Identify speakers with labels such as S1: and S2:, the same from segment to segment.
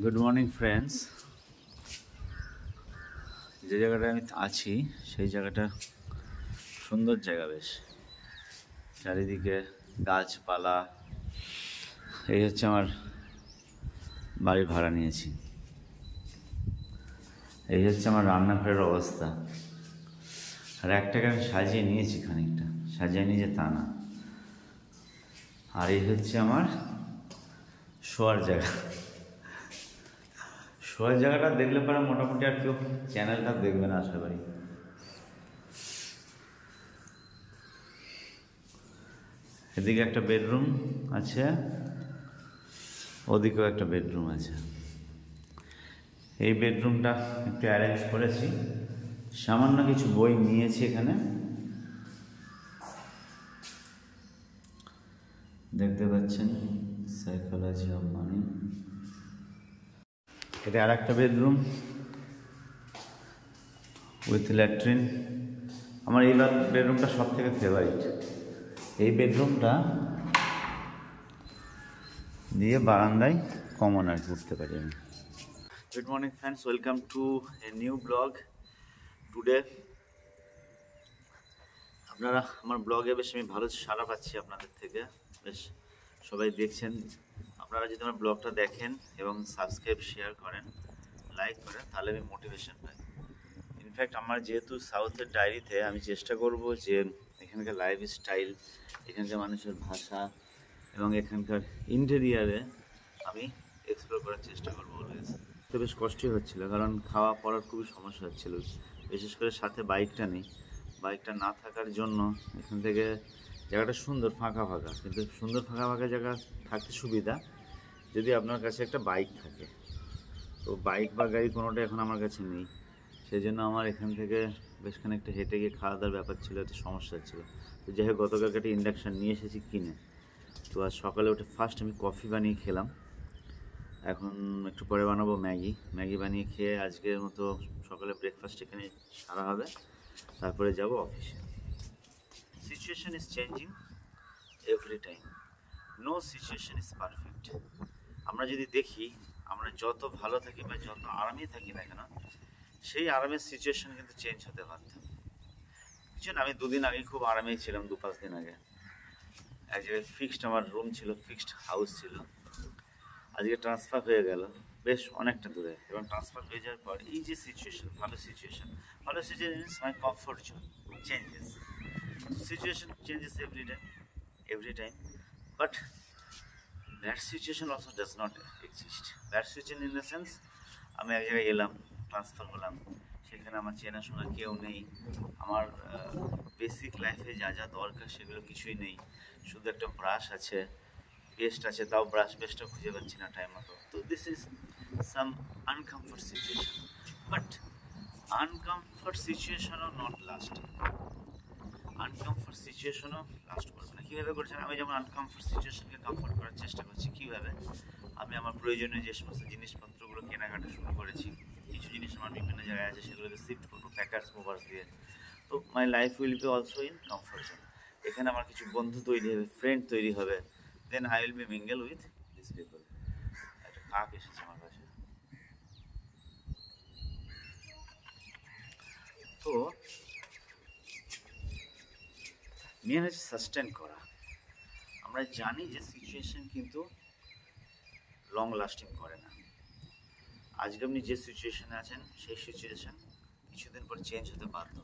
S1: Good morning friends. যে জায়গাটায় আমি আছি সেই জায়গাটা সুন্দর জায়গা, বেশ চারিদিকে গাছপালা। এই হচ্ছে আমার বাড়ি ভাড়া নিয়েছি। এই হচ্ছে আমার রান্নাঘরের অবস্থা। আর একটাকে আমি সাজিয়ে নিয়েছি, খানিকটা সাজিয়ে নিয়েছে তা না। আর এই হচ্ছে আমার শোয়ার জায়গা। শোয়ার জায়গাটা দেখলে পরে মোটামুটি আর কেউ চ্যানেলটা দেখবে না আশা করি। এদিকে একটা বেডরুম আছে, ওদিকেও একটা বেডরুম আছে। এই বেডরুমটা একটু অ্যারেঞ্জ করেছি, সামান্য কিছু বই নিয়েছি এখানে, দেখতে পাচ্ছেন, সাইকোলজি অফ মানি। এটা আর একটা বেডরুম উইথ ল্যাট্রিন। আমার এই বেডরুমটা সব থেকে ফেভারিট। এই বেডরুমটা দিয়ে বারান্দায় কমন আর উঠতে পারি আমি। Good morning friends, welcome to a new blog today. আপনারা আমার ব্লগে বেশ আমি ভালো সাড়া পাচ্ছি আপনাদের থেকে, বেশ সবাই দেখছেন। আপনারা যদি আমার ব্লগটা দেখেন এবং সাবস্ক্রাইব, শেয়ার করেন, লাইক করেন, তাহলে আমি মোটিভেশন পাই। ইনফ্যাক্ট আমার যেহেতু সাউথের ডায়েরিতে, আমি চেষ্টা করব যে এখানকার লাইফ স্টাইল, এখানকার মানুষের ভাষা এবং এখানকার ইন্টেরিয়ারে আমি এক্সপ্লোর করার চেষ্টা করবো অলওয়েজ। তো বেশ কষ্টই হচ্ছিলো, কারণ খাওয়া পড়ার খুবই সমস্যা হচ্ছিল, বিশেষ করে সাথে বাইকটা নেই। বাইকটা না থাকার জন্য এখান থেকে জায়গাটা সুন্দর ফাঁকা ফাঁকা, কিন্তু সুন্দর ফাঁকা ফাঁকা জায়গা থাকতে সুবিধা যদি আপনার কাছে একটা বাইক থাকে। তো বাইক বা গাড়ি কোনোটা এখন আমার কাছে নেই, সেই জন্য আমার এখান থেকে বেশ খানিকটা হেঁটে গিয়ে খাওয়া দাওয়ার ব্যাপার ছিল, একটা সমস্যা ছিল। তো যাই হোক, গতকালকে একটা ইন্ডাকশান নিয়ে এসেছি কিনে। তো আজ সকালে উঠে ফার্স্ট আমি কফি বানিয়ে খেলাম। এখন একটু পরে বানাবো ম্যাগি বানিয়ে খেয়ে আজকের মতো সকালে ব্রেকফাস্ট এখানে সারা হবে, তারপরে যাব অফিসে। Situation is changing every time, no situation is perfect. আমরা যদি দেখি, আমরা যত ভালো থাকি বা যত আরামে থাকি না কেন, সেই আরামের সিচুয়েশন কিন্তু চেঞ্জ হতে পারত। কিছু না, আমি দুদিন আগে খুব আরামেই ছিলাম, 2-5 দিন আগে এক জায়গায় ফিক্সড আমার রুম ছিল, ফিক্সড হাউস ছিল। আজকে ট্রান্সফার হয়ে গেল বেশ অনেকটা দূরে, এবং ট্রান্সফার হয়ে যাওয়ার পর এই যে সিচুয়েশন, ভালো situation means my comfort zone changes. Situation changes every time, but that situation also does not exist. That situation in the sense, আমি এক জায়গায় এলাম, ট্রান্সফার হলাম, সেখানে আমার চেনাশোনা কেউ নেই, আমার বেসিক লাইফে যা যা দরকার সেগুলো কিছুই নেই, শুধু একটা ব্রাশ আছে, পেস্ট আছে, তাও পেস্টটা খুঁজে পাচ্ছি না টাইম মতো। তো this is some uncomfort situation, but uncomfort সিচুয়েশনও নট লাস্টিং। আনকমফর্ট সিচুয়েশনও লাস্ট করবে না। কীভাবে করছেন? আমি যেমন আনকমফর্ট সিচুয়েশনকে কমফর্ট করার চেষ্টা করছি। কীভাবে? আমি আমার প্রয়োজনীয় যে সমস্ত জিনিসপত্রগুলো কেনাকাটা শুরু করেছি, কিছু জিনিস আমার বিভিন্ন জায়গায় আছে, সেগুলোকে শিফট করবো প্যাকার্স মুভার্স দিয়ে। তো my life will be also in comfort zone. এখানে আমার কিছু বন্ধু তৈরি হবে, ফ্রেন্ড তৈরি হবে, then I will be mingle with this people. একটা কাক এসেছে আমার কাছে। তো মেন হচ্ছে সাস্টেন করা। আমরা জানি যে সিচুয়েশন কিন্তু লং লাস্টিং করে না। আজকে আপনি যে সিচুয়েশানে আছেন, সেই সিচুয়েশান কিছুদিন পর চেঞ্জ হতে বাধ্য।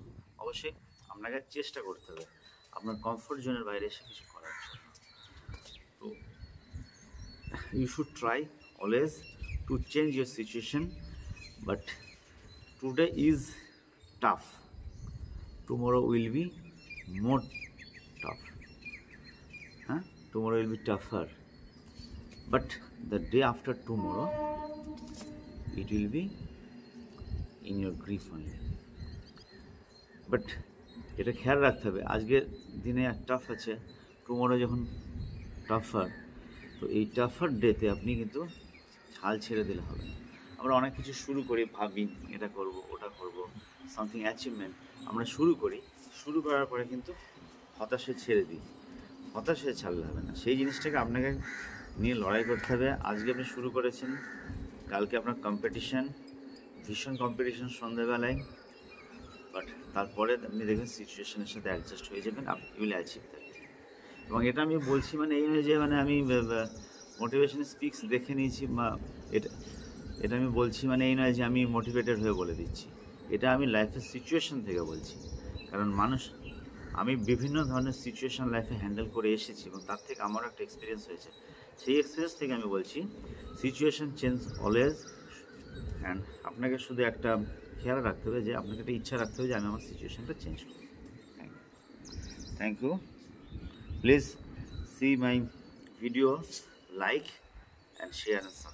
S1: অবশ্যই আপনাকে চেষ্টা করতে হবে আপনার কমফোর্ট জোনের বাইরে এসে কিছু করার জন্য। তো you should try always to change your situation, but today is tough, tomorrow will be more tough. হ্যাঁ, tomorrow will be tougher, but the day after tomorrow it will be in your grief only. But এটা খেয়াল রাখতে হবে, আজকের দিনে tough আছে, tomorrow যখন টাফার, তো এই টাফার ডেতে আপনি কিন্তু হাল ছেড়ে দিলে হবে না। আমরা অনেক কিছু শুরু করি, ভাবি এটা করব, ওটা করব, সামথিং অ্যাচিভমেন্ট আমরা শুরু করি, শুরু করার পরে কিন্তু হতাশে ছেড়ে দিই। হতাশে ছাড়লে হবে না, সেই জিনিসটাকে আপনাকে নিয়ে লড়াই করতে হবে। আজকে আপনি শুরু করেছেন, কালকে আপনার কম্পিটিশান, ভীষণ কম্পিটিশান সন্ধ্যেবেলায়, বাট তারপরে আপনি দেখবেন সিচুয়েশনের সাথে অ্যাডজাস্ট হয়ে যাবেন, আপনি উইল অ্যাচিভ দ্যাট। এবং এটা আমি বলছি মানে এই নয় যে মানে আমি মোটিভেশন স্পিক্স দেখে নিয়েছি বা এটা আমি বলছি মানে এই নয় যে আমি মোটিভেটেড হয়ে বলে দিচ্ছি, এটা আমি লাইফের সিচুয়েশন থেকে বলছি। কারণ আমি বিভিন্ন ধরনের সিচুয়েশন লাইফে হ্যান্ডেল করে এসেছি এবং তার থেকে আমারও একটা এক্সপিরিয়েন্স হয়েছে। সেই এক্সপিরিয়েন্স থেকে আমি বলছি সিচুয়েশন চেঞ্জ অলওয়েজ, অ্যান্ড আপনাকে শুধু একটা খেয়াল রাখতে হবে যে আপনাকে একটা ইচ্ছা রাখতে হবে যে আমি আমার সিচুয়েশনটা চেঞ্জ করব। Thank you. Please see my video, like and share and subscribe.